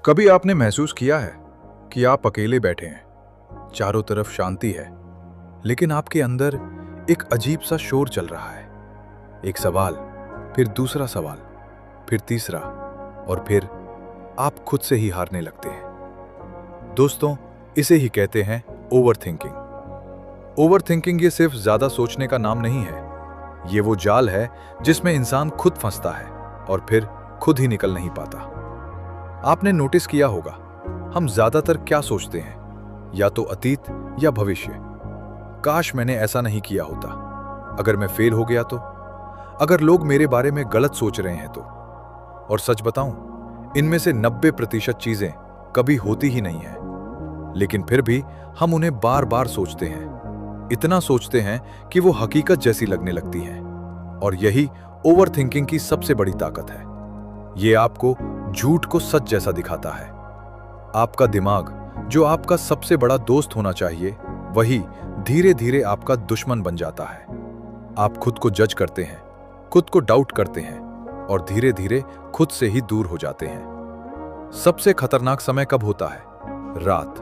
कभी आपने महसूस किया है कि आप अकेले बैठे हैं, चारों तरफ शांति है, लेकिन आपके अंदर एक अजीब सा शोर चल रहा है। एक सवाल, फिर दूसरा सवाल, फिर तीसरा, और फिर आप खुद से ही हारने लगते हैं। दोस्तों, इसे ही कहते हैं ओवर थिंकिंग। ओवर थिंकिंग ये सिर्फ ज्यादा सोचने का नाम नहीं है। ये वो जाल है जिसमें इंसान खुद फंसता है और फिर खुद ही निकल नहीं पाता। आपने नोटिस किया होगा, हम ज्यादातर क्या सोचते हैं, या तो अतीत या भविष्य। काश मैंने ऐसा नहीं किया होता, अगर मैं फेल हो गया तो, अगर लोग मेरे बारे में गलत सोच रहे हैं तो। और सच बताऊं, इनमें से 90% चीजें कभी होती ही नहीं है, लेकिन फिर भी हम उन्हें बार बार सोचते हैं। इतना सोचते हैं कि वो हकीकत जैसी लगने लगती हैं। और यही ओवर थिंकिंग की सबसे बड़ी ताकत है। ये आपको झूठ को सच जैसा दिखाता है। आपका दिमाग, जो आपका सबसे बड़ा दोस्त होना चाहिए, वही धीरे धीरे आपका दुश्मन बन जाता है। आप खुद को जज करते हैं, खुद को डाउट करते हैं, और धीरे धीरे खुद से ही दूर हो जाते हैं। सबसे खतरनाक समय कब होता है? रात,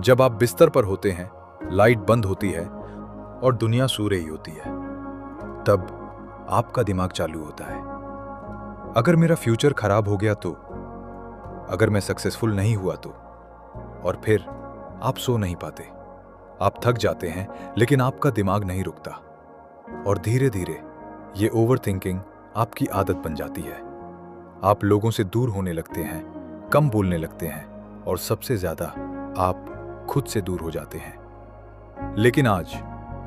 जब आप बिस्तर पर होते हैं, लाइट बंद होती है और दुनिया सो रही होती है। तब आपका दिमाग चालू होता है। अगर मेरा फ्यूचर खराब हो गया तो, अगर मैं सक्सेसफुल नहीं हुआ तो। और फिर आप सो नहीं पाते। आप थक जाते हैं, लेकिन आपका दिमाग नहीं रुकता। और धीरे धीरे ये ओवर थिंकिंग आपकी आदत बन जाती है। आप लोगों से दूर होने लगते हैं, कम बोलने लगते हैं, और सबसे ज्यादा आप खुद से दूर हो जाते हैं। लेकिन आज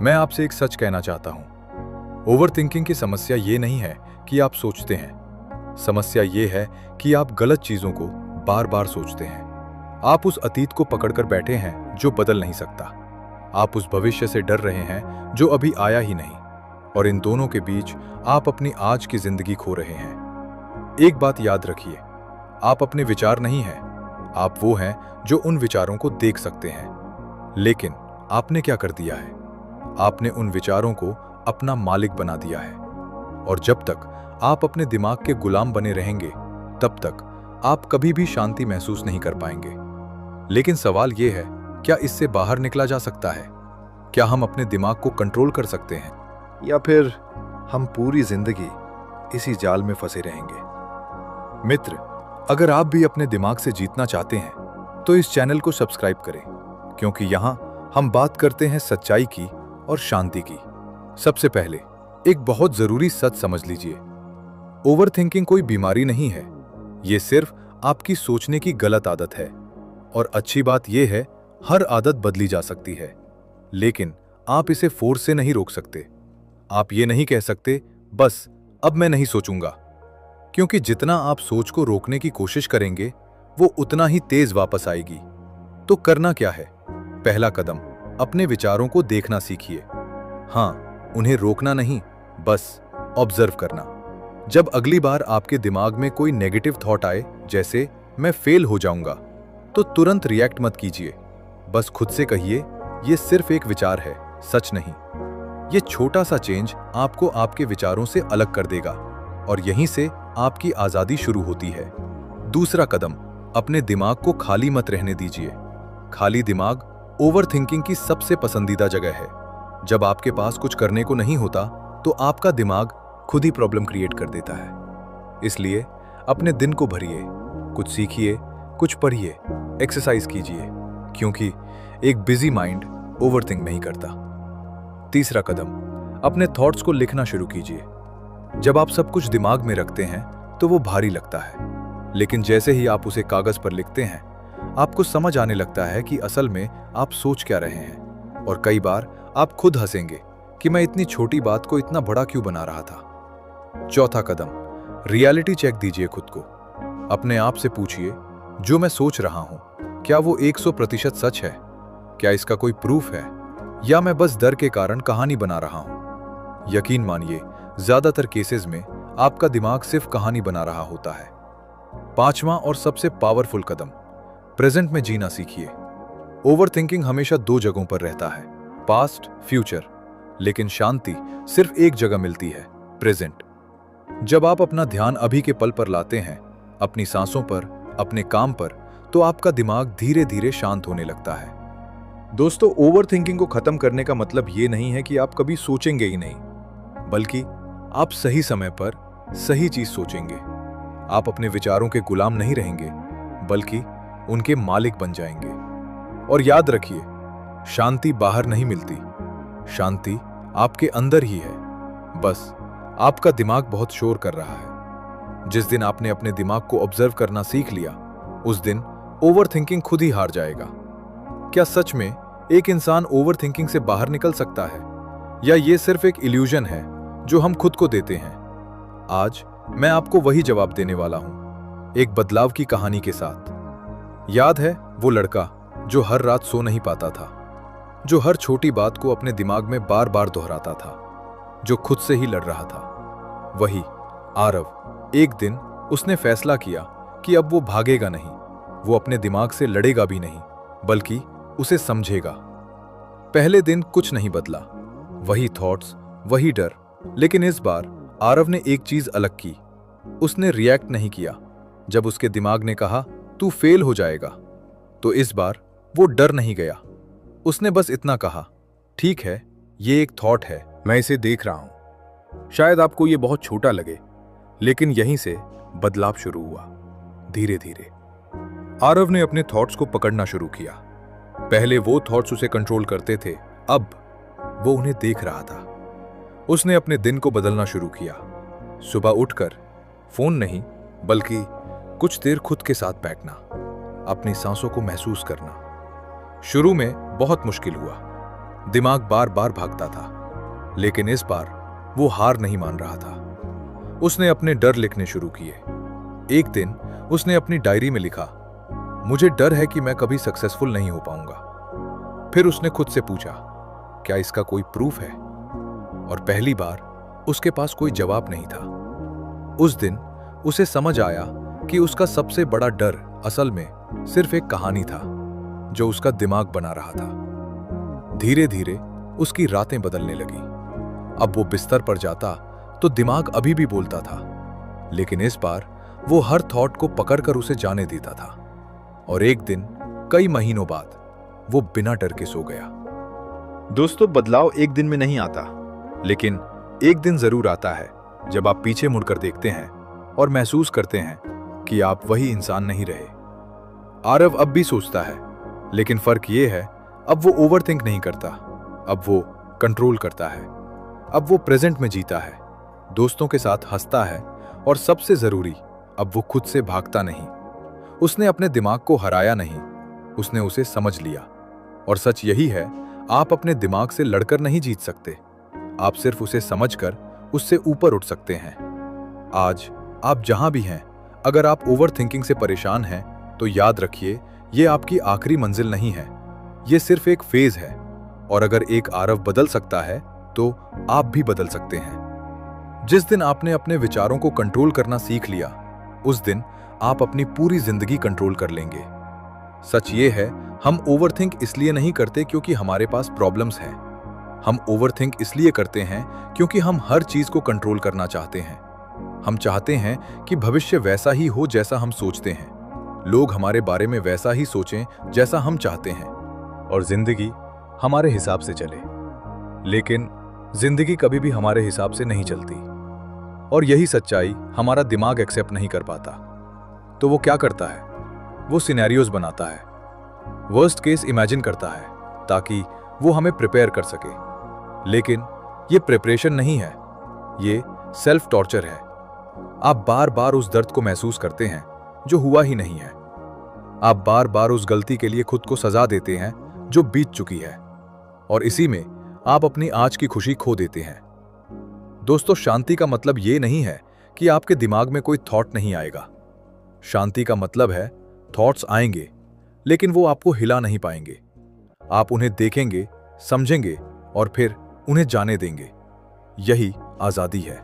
मैं आपसे एक सच कहना चाहता हूं। ओवर थिंकिंग की समस्या ये नहीं है कि आप सोचते हैं। समस्या ये है कि आप गलत चीजों को बार बार सोचते हैं। आप उस अतीत को पकड़कर बैठे हैं जो बदल नहीं सकता। आप उस भविष्य से डर रहे हैं जो अभी आया ही नहीं। और इन दोनों के बीच आप अपनी आज की जिंदगी खो रहे हैं। एक बात याद रखिए, आप अपने विचार नहीं हैं। आप वो हैं जो उन विचारों को देख सकते हैं। लेकिन आपने क्या कर दिया है? आपने उन विचारों को अपना मालिक बना दिया है। और जब तक आप अपने दिमाग के गुलाम बने रहेंगे, तब तक आप कभी भी शांति महसूस नहीं कर पाएंगे। लेकिन सवाल यह है, क्या इससे बाहर निकला जा सकता है? क्या हम अपने दिमाग को कंट्रोल कर सकते हैं, या फिर हम पूरी जिंदगी इसी जाल में फंसे रहेंगे? मित्र, अगर आप भी अपने दिमाग से जीतना चाहते हैं तो इस चैनल को सब्सक्राइब करें, क्योंकि यहां हम बात करते हैं सच्चाई की और शांति की। सबसे पहले एक बहुत जरूरी सच समझ लीजिए। ओवर थिंकिंग कोई बीमारी नहीं है। यह सिर्फ आपकी सोचने की गलत आदत है। और अच्छी बात यह है, हर आदत बदली जा सकती है, लेकिन आप इसे फोर्स से नहीं रोक सकते। आप ये नहीं कह सकते, बस अब मैं नहीं सोचूंगा, क्योंकि जितना आप सोच को रोकने की कोशिश करेंगे, वो उतना ही तेज वापस आएगी। तो करना क्या है? पहला कदम, अपने विचारों को देखना सीखिए। हाँ, उन्हें रोकना नहीं, बस ऑब्जर्व करना। जब अगली बार आपके दिमाग में कोई नेगेटिव थॉट आए, जैसे मैं फेल हो जाऊंगा, तो तुरंत रिएक्ट मत कीजिए। बस खुद से कहिए, ये सिर्फ एक विचार है, सच नहीं। ये छोटा सा चेंज आपको आपके विचारों से अलग कर देगा, और यहीं से आपकी आजादी शुरू होती है। दूसरा कदम, अपने दिमाग को खाली मत रहने दीजिए। खाली दिमाग ओवर थिंकिंग की सबसे पसंदीदा जगह है। जब आपके पास कुछ करने को नहीं होता, तो आपका दिमाग खुद ही प्रॉब्लम क्रिएट कर देता है। इसलिए अपने दिन को भरिए, कुछ सीखिए, कुछ पढ़िए, एक्सरसाइज कीजिए, क्योंकि एक बिजी माइंड ओवर थिंक नहीं करता। तीसरा कदम, अपने थॉट्स को लिखना शुरू कीजिए। जब आप सब कुछ दिमाग में रखते हैं तो वो भारी लगता है, लेकिन जैसे ही आप उसे कागज पर लिखते हैं, आपको समझ आने लगता है कि असल में आप सोच क्या रहे हैं। और कई बार आप खुद हंसेंगे कि मैं इतनी छोटी बात को इतना बड़ा क्यों बना रहा था। चौथा कदम, रियलिटी चेक दीजिए खुद को। अपने आप से पूछिए, जो मैं सोच रहा हूं, क्या वो 100% सच है? क्या इसका कोई प्रूफ है, या मैं बस डर के कारण कहानी बना रहा हूं? यकीन मानिए, ज्यादातर केसेस में आपका दिमाग सिर्फ कहानी बना रहा होता है। पांचवा और सबसे पावरफुल कदम, प्रेजेंट में जीना सीखिए। ओवर थिंकिंग हमेशा दो जगहों पर रहता है, पास्ट, फ्यूचर, लेकिन शांति सिर्फ एक जगह मिलती है, प्रेजेंट। जब आप अपना ध्यान अभी के पल पर लाते हैं, अपनी सांसों पर, अपने काम पर, तो आपका दिमाग धीरे धीरे शांत होने लगता है। दोस्तों, ओवर थिंकिंग को खत्म करने का मतलब ये नहीं है कि आप कभी सोचेंगे ही नहीं, बल्कि आप सही समय पर सही चीज सोचेंगे। आप अपने विचारों के गुलाम नहीं रहेंगे, बल्कि उनके मालिक बन जाएंगे। और याद रखिए, शांति बाहर नहीं मिलती, शांति आपके अंदर ही है। बस आपका दिमाग बहुत शोर कर रहा है। जिस दिन आपने अपने दिमाग को ऑब्जर्व करना सीख लिया, उस दिन ओवर थिंकिंग खुद ही हार जाएगा। क्या सच में एक इंसान ओवर थिंकिंग से बाहर निकल सकता है, या ये सिर्फ एक इल्यूजन है जो हम खुद को देते हैं? आज मैं आपको वही जवाब देने वाला हूं, एक बदलाव की कहानी के साथ। याद है वो लड़का जो हर रात सो नहीं पाता था, जो हर छोटी बात को अपने दिमाग में बार बार दोहराता था, जो खुद से ही लड़ रहा था? वही आरव। एक दिन उसने फैसला किया कि अब वो भागेगा नहीं, वो अपने दिमाग से लड़ेगा भी नहीं, बल्कि उसे समझेगा। पहले दिन कुछ नहीं बदला, वही थॉट्स, वही डर। लेकिन इस बार आरव ने एक चीज अलग की। उसने रिएक्ट नहीं किया जब उसके दिमाग ने कहा तू फेल हो जाएगा। तो इस बार वो डर नहीं गया। उसने बस इतना कहा, ठीक है, ये एक थॉट है, मैं इसे देख रहा हूं। शायद आपको ये बहुत छोटा लगे, लेकिन यहीं से बदलाव शुरू हुआ। धीरे धीरे आरव ने अपने थॉट्स को पकड़ना शुरू किया। पहले वो थॉट्स उसे कंट्रोल करते थे, अब वो उन्हें देख रहा था। उसने अपने दिन को बदलना शुरू किया। सुबह उठकर फोन नहीं, बल्कि कुछ देर खुद के साथ बैठना, अपनी सांसों को महसूस करना। शुरू में बहुत मुश्किल हुआ, दिमाग बार बार भागता था, लेकिन इस बार वो हार नहीं मान रहा था। उसने अपने डर लिखने शुरू किए। एक दिन उसने अपनी डायरी में लिखा, मुझे डर है कि मैं कभी सक्सेसफुल नहीं हो पाऊंगा। फिर उसने खुद से पूछा, क्या इसका कोई प्रूफ है? और पहली बार उसके पास कोई जवाब नहीं था। उस दिन उसे समझ आया कि उसका सबसे बड़ा डर असल में सिर्फ एक कहानी था जो उसका दिमाग बना रहा था। धीरे धीरे उसकी रातें बदलने लगी। अब वो बिस्तर पर जाता तो दिमाग अभी भी बोलता था, लेकिन इस बार वो हर थॉट को पकड़कर उसे जाने देता था। और एक दिन कई महीनों बाद वो बिना डर के सो गया। दोस्तों, बदलाव एक दिन में नहीं आता, लेकिन एक दिन जरूर आता है जब आप पीछे मुड़कर देखते हैं और महसूस करते हैं कि आप वही इंसान नहीं रहे। आरव अब भी सोचता है, लेकिन फर्क ये है, अब वो ओवरथिंक नहीं करता, अब वो कंट्रोल करता है। अब वो प्रेजेंट में जीता है, दोस्तों के साथ हंसता है, और सबसे जरूरी, अब वो खुद से भागता नहीं। उसने अपने दिमाग को हराया नहीं, उसने उसे समझ लिया। और सच यही है, आप अपने दिमाग से लड़कर नहीं जीत सकते, आप सिर्फ उसे समझकर उससे ऊपर उठ सकते हैं। आज आप जहां भी हैं, अगर आप ओवर थिंकिंग से परेशान हैं, तो याद रखिए, ये आपकी आखिरी मंजिल नहीं है, ये सिर्फ एक फेज है। और अगर एक आरव बदल सकता है, तो आप भी बदल सकते हैं। जिस दिन आपने अपने विचारों को कंट्रोल करना सीख लिया, उस दिन आप अपनी पूरी जिंदगी कंट्रोल कर लेंगे। सच ये है, हम ओवरथिंक इसलिए नहीं करते क्योंकि हमारे पास प्रॉब्लम्स हैं। हम ओवरथिंक इसलिए करते हैं क्योंकि हम हर चीज को कंट्रोल करना चाहते हैं। हम चाहते हैं कि भविष्य वैसा ही हो जैसा हम सोचते हैं, लोग हमारे बारे में वैसा ही सोचें जैसा हम चाहते हैं, और जिंदगी हमारे हिसाब से चले। लेकिन जिंदगी कभी भी हमारे हिसाब से नहीं चलती, और यही सच्चाई हमारा दिमाग एक्सेप्ट नहीं कर पाता। तो वो क्या करता है? वो सिनेरियोज बनाता है, वर्स्ट केस इमेजिन करता है, ताकि वो हमें प्रिपेयर कर सके। लेकिन ये प्रिपरेशन नहीं है, ये सेल्फ टॉर्चर है। आप बार बार उस दर्द को महसूस करते हैं जो हुआ ही नहीं है। आप बार बार उस गलती के लिए खुद को सजा देते हैं जो बीत चुकी है, और इसी में आप अपनी आज की खुशी खो देते हैं। दोस्तों, शांति का मतलब ये नहीं है कि आपके दिमाग में कोई थॉट नहीं आएगा। शांति का मतलब है, थॉट्स आएंगे, लेकिन वो आपको हिला नहीं पाएंगे। आप उन्हें देखेंगे, समझेंगे, और फिर उन्हें जाने देंगे। यही आजादी है।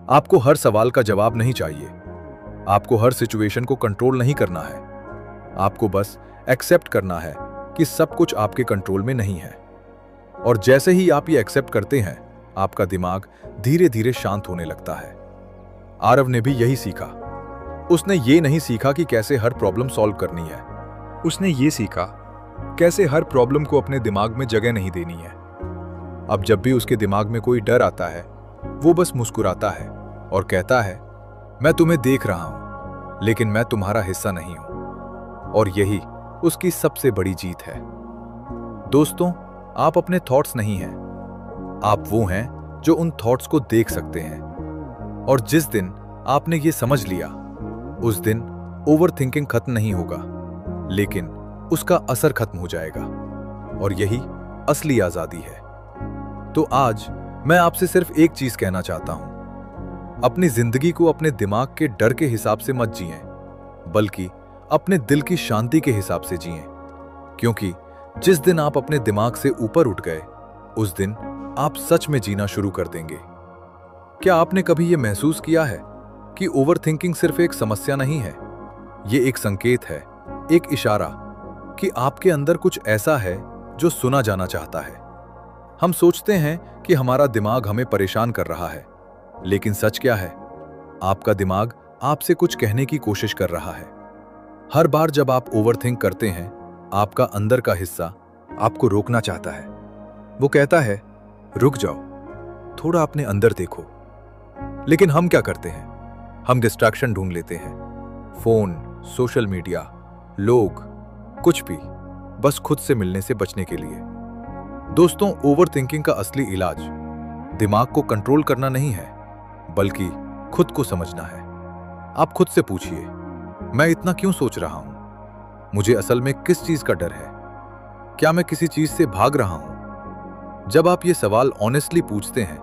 आपको हर सवाल का जवाब नहीं चाहिए, आपको हर सिचुएशन को कंट्रोल नहीं करना है। आपको बस एक्सेप्ट करना है कि सब कुछ आपके कंट्रोल में नहीं है। और जैसे ही आप ये एक्सेप्ट करते हैं, आपका दिमाग धीरे धीरे शांत होने लगता है। आरव ने भी यही सीखा। उसने ये नहीं सीखा कि कैसे हर प्रॉब्लम सॉल्व करनी है। उसने ये सीखा कैसे हर प्रॉब्लम को अपने दिमाग में जगह नहीं देनी है। अब जब भी उसके दिमाग में कोई डर आता है, वो बस मुस्कुराता है और कहता है, मैं तुम्हें देख रहा हूं, लेकिन मैं तुम्हारा हिस्सा नहीं हूं। और यही उसकी सबसे बड़ी जीत है। दोस्तों, आप अपने थॉट्स नहीं हैं, आप वो हैं जो उन थॉट्स को देख सकते हैं। और जिस दिन आपने ये समझ लिया, उस दिन ओवरथिंकिंग खत्म नहीं होगा, लेकिन उसका असर खत्म हो जाएगा। और यही असली आजादी है। तो आज मैं आपसे सिर्फ एक चीज कहना चाहता हूं, अपनी जिंदगी को अपने दिमाग के डर के हिसाब से मत जिएं, बल्कि अपने दिल की शांति के हिसाब से जिएं। क्योंकि जिस दिन आप अपने दिमाग से ऊपर उठ गए, उस दिन आप सच में जीना शुरू कर देंगे। क्या आपने कभी यह महसूस किया है कि ओवरथिंकिंग सिर्फ एक समस्या नहीं है? यह एक संकेत है, एक इशारा कि आपके अंदर कुछ ऐसा है जो सुना जाना चाहता है। हम सोचते हैं कि हमारा दिमाग हमें परेशान कर रहा है, लेकिन सच क्या है? आपका दिमाग आपसे कुछ कहने की कोशिश कर रहा है। हर बार जब आप ओवरथिंक करते हैं, आपका अंदर का हिस्सा आपको रोकना चाहता है। वो कहता है, रुक जाओ, थोड़ा अपने अंदर देखो। लेकिन हम क्या करते हैं? हम डिस्ट्रैक्शन ढूंढ लेते हैं, फोन, सोशल मीडिया, लोग, कुछ भी, बस खुद से मिलने से बचने के लिए। दोस्तों, ओवरथिंकिंग का असली इलाज दिमाग को कंट्रोल करना नहीं है, बल्कि खुद को समझना है। आप खुद से पूछिए, मैं इतना क्यों सोच रहा हूं? मुझे असल में किस चीज का डर है? क्या मैं किसी चीज से भाग रहा हूं? जब आप ये सवाल ऑनेस्टली पूछते हैं,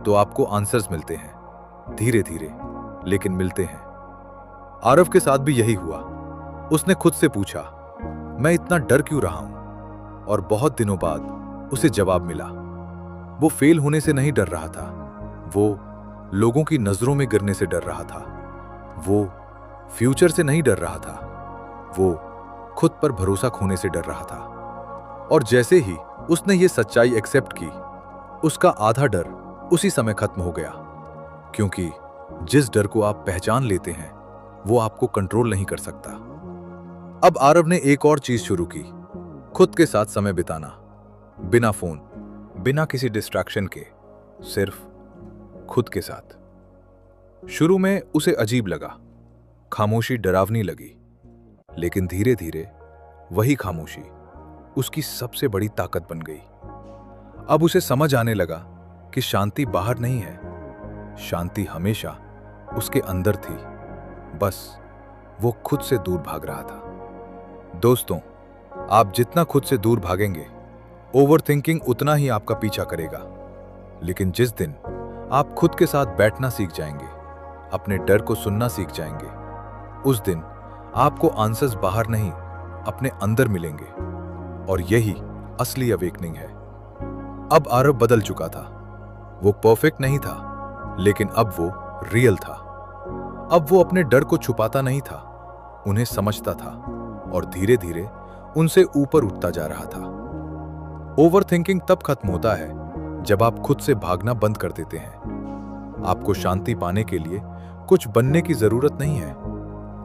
तो आपको आंसर्स मिलते हैं, धीरे धीरे, लेकिन मिलते हैं। आरव के साथ भी यही हुआ। उसने खुद से पूछा, मैं इतना डर क्यों रहा हूं? और बहुत दिनों बाद उसे जवाब मिला। वो फेल होने से नहीं डर रहा था, वो लोगों की नजरों में गिरने से डर रहा था, वो फ्यूचर से नहीं डर रहा था, वो खुद पर भरोसा खोने से डर रहा था। और जैसे ही उसने ये सच्चाई एक्सेप्ट की, उसका आधा डर उसी समय खत्म हो गया। क्योंकि जिस डर को आप पहचान लेते हैं, वो आपको कंट्रोल नहीं कर सकता। अब आरव ने एक और चीज शुरू की, खुद के साथ समय बिताना, बिना फोन, बिना किसी डिस्ट्रैक्शन के, सिर्फ खुद के साथ। शुरू में उसे अजीब लगा, खामोशी डरावनी लगी, लेकिन धीरे धीरे वही खामोशी उसकी सबसे बड़ी ताकत बन गई। अब उसे समझ आने लगा कि शांति बाहर नहीं है, शांति हमेशा उसके अंदर थी, बस वो खुद से दूर भाग रहा था। दोस्तों, आप जितना खुद से दूर भागेंगे, ओवरथिंकिंग उतना ही आपका पीछा करेगा। लेकिन जिस दिन आप खुद के साथ बैठना सीख जाएंगे, अपने डर को सुनना सीख जाएंगे, उस दिन आपको आंसर्स बाहर नहीं, अपने अंदर मिलेंगे। और यही असली अवेकनिंग है। अब आरव बदल चुका था। वो परफेक्ट नहीं था, लेकिन अब वो रियल था। अब वो अपने डर को छुपाता नहीं था, उन्हें समझता था और धीरे धीरे उनसे ऊपर उठता जा रहा था। ओवरथिंकिंग तब खत्म होता है जब आप खुद से भागना बंद कर देते हैं। आपको शांति पाने के लिए कुछ बनने की जरूरत नहीं है,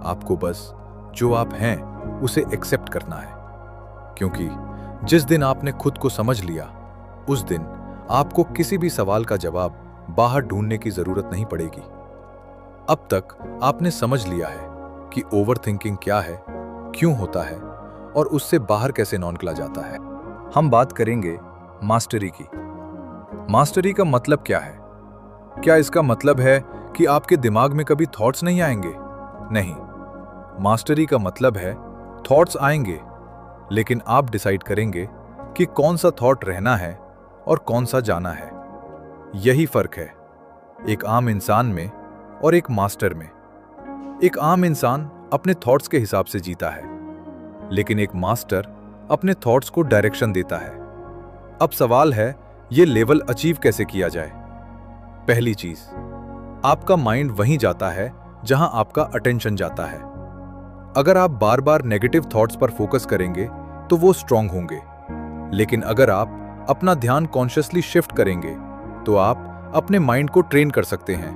आपको बस जो आप हैं उसे एक्सेप्ट करना है। क्योंकि जिस दिन आपने खुद को समझ लिया, उस दिन आपको किसी भी सवाल का जवाब बाहर ढूंढने की जरूरत नहीं पड़ेगी। अब तक आपने समझ लिया है कि ओवरथिंकिंग क्या है, क्यों होता है और उससे बाहर कैसे निकला जाता है। हम बात करेंगे मास्टरी की। मास्टरी का मतलब क्या है? क्या इसका मतलब है कि आपके दिमाग में कभी थॉट्स नहीं आएंगे? नहीं, मास्टरी का मतलब है थॉट्स आएंगे, लेकिन आप डिसाइड करेंगे कि कौन सा थॉट रहना है और कौन सा जाना है। यही फर्क है एक आम इंसान में और एक मास्टर में। एक आम इंसान अपने थॉट्स के हिसाब से जीता है, लेकिन एक मास्टर अपने थॉट्स को डायरेक्शन देता है। अब सवाल है, ये लेवल अचीव कैसे किया जाए? पहली चीज, आपका माइंड वहीं जाता है जहां आपका अटेंशन जाता है। अगर आप बार बार नेगेटिव थॉट्स पर फोकस करेंगे तो वो स्ट्रांग होंगे, लेकिन अगर आप अपना ध्यान कॉन्शियसली शिफ्ट करेंगे तो आप अपने माइंड को ट्रेन कर सकते हैं।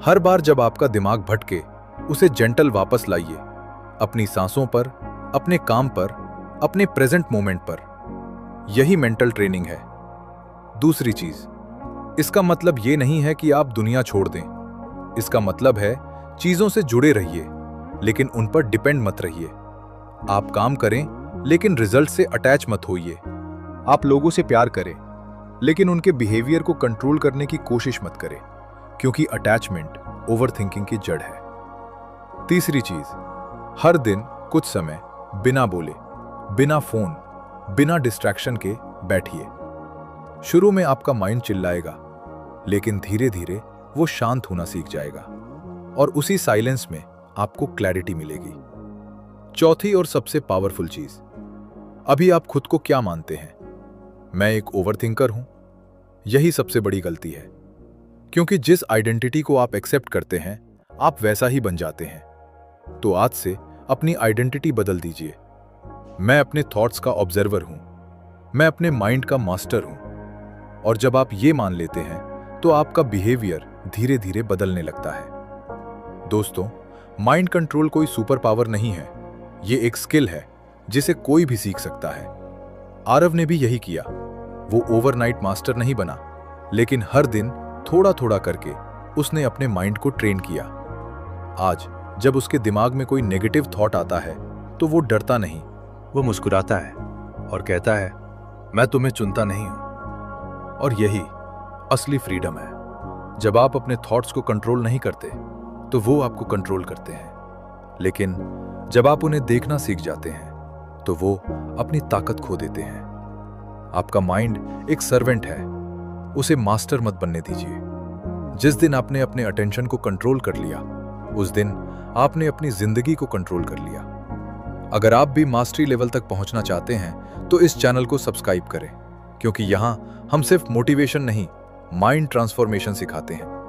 हर बार जब आपका दिमाग भटके, उसे जेंटल वापस लाइए, अपनी सांसों पर, अपने काम पर, अपने प्रेजेंट मोमेंट पर। यही मेंटल ट्रेनिंग है। दूसरी चीज, इसका मतलब ये नहीं है कि आप दुनिया छोड़ दें। इसका मतलब है चीजों से जुड़े रहिए, लेकिन उन पर डिपेंड मत रहिए। आप काम करें, लेकिन रिजल्ट से अटैच मत होइए। आप लोगों से प्यार करें, लेकिन उनके बिहेवियर को कंट्रोल करने की कोशिश मत करें, क्योंकि अटैचमेंट ओवरथिंकिंग की जड़ है। तीसरी चीज, हर दिन कुछ समय बिना बोले, बिना फोन, बिना डिस्ट्रैक्शन के बैठिए। शुरू में आपका माइंड चिल्लाएगा, लेकिन धीरे धीरे वो शांत होना सीख जाएगा और उसी साइलेंस में आपको क्लैरिटी मिलेगी। चौथी और सबसे पावरफुल चीज, अभी आप खुद को क्या मानते हैं? मैं एक ओवरथिंकर हूं। यही सबसे बड़ी गलती है, क्योंकि जिस आइडेंटिटी को आप एक्सेप्ट करते हैं, आप वैसा ही बन जाते हैं। तो आज से अपनी आइडेंटिटी बदल दीजिए। मैं अपने थॉट्स का ऑब्जर्वर हूं, मैं अपने माइंड का मास्टर हूं। और जब आप ये मान लेते हैं, तो आपका बिहेवियर धीरे धीरे बदलने लगता है। दोस्तों, माइंड कंट्रोल कोई सुपर पावर नहीं है, ये एक स्किल है जिसे कोई भी सीख सकता है। आरव ने भी यही किया। वो ओवरनाइट मास्टर नहीं बना, लेकिन हर दिन थोड़ा थोड़ा करके उसने अपने माइंड को ट्रेन किया। आज जब उसके दिमाग में कोई नेगेटिव थॉट आता है, तो वो डरता नहीं, वो मुस्कुराता है और कहता है, मैं तुम्हें चुनता नहीं हूं। और यही असली फ्रीडम है। जब आप अपने थॉट्स को कंट्रोल नहीं करते, तो वो आपको कंट्रोल करते हैं। लेकिन जब आप उन्हें देखना सीख जाते हैं, तो वो अपनी ताकत खो देते हैं। आपका माइंड एक सर्वेंट है, उसे मास्टर मत बनने दीजिए। जिस दिन आपने अपने अटेंशन को कंट्रोल कर लिया, उस दिन आपने अपनी जिंदगी को कंट्रोल कर लिया। अगर आप भी मास्टरी लेवल तक पहुंचना चाहते हैं, तो इस चैनल को सब्सक्राइब करें, क्योंकि यहां हम सिर्फ मोटिवेशन नहीं, माइंड ट्रांसफॉर्मेशन सिखाते हैं।